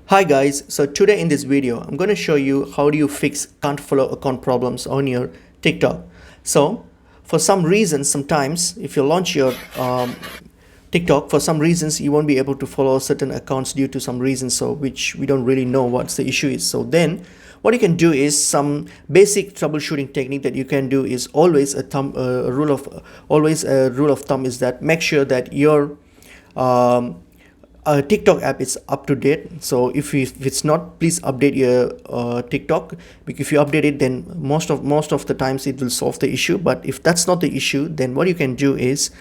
Hi guys, so today in this video I'm going to show you how do you fix can't follow account problems on your TikTok. So for some reasons, sometimes if you launch your TikTok, for some reasons you won't be able to follow certain accounts due to some reasons, so which we don't really know what's the issue is. So then what you can do is some basic troubleshooting technique that you can do is always a rule of thumb is that make sure that your TikTok app is up to date. So if it's not, please update your TikTok, because if you update it, then most of the times it will solve the issue. But if that's not the issue, then what you can do is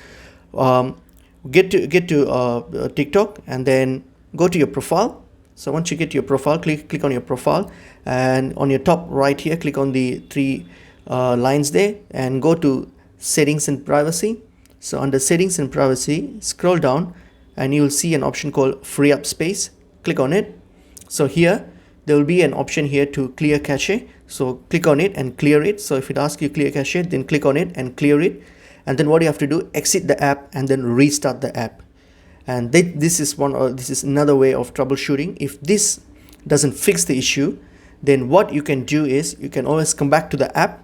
get to TikTok and then go to your profile. So once you get to your profile, click on your profile, and on your top right here, click on the three lines there and go to settings and privacy. So under settings and privacy, scroll down and you will see an option called free up space. Click on it. So here there will be an option here to clear cache, so click on it and clear it. So if it asks you clear cache, then click on it and clear it, and then what you have to do, exit the app and then restart the app. And this is another way of troubleshooting. If this doesn't fix the issue, then what you can do is you can always come back to the app.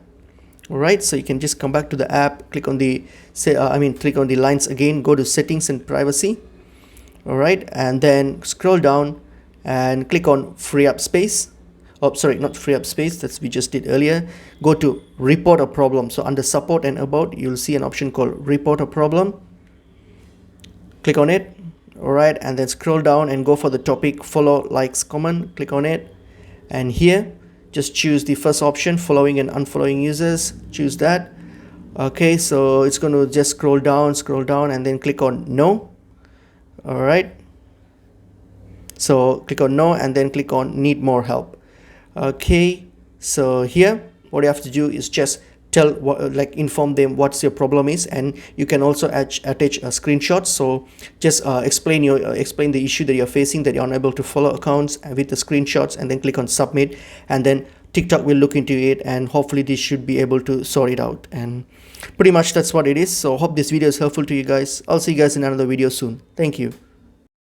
All right, so you can just come back to the app, click on the click on the lines again, go to settings and privacy. All right, and then scroll down and click on free up space. Oh, sorry, not free up space, that's we just did earlier. Go to report a problem. So under support and about, you'll see an option called report a problem. Click on it. All right, and then scroll down and go for the topic follow, likes, comment. Click on it, and here just choose the first option, following and unfollowing users. Choose that. Okay, so it's going to just scroll down and then click on no. All right, so click on no and then click on need more help. Okay, so here what you have to do is just inform them what's your problem is, and you can also attach a screenshot. So just explain the issue that you're facing, that you're unable to follow accounts with the screenshots, and then click on submit, and then TikTok will look into it and hopefully this should be able to sort it out. And pretty much that's what it is. So hope this video is helpful to you guys. I'll see you guys in another video soon. Thank you.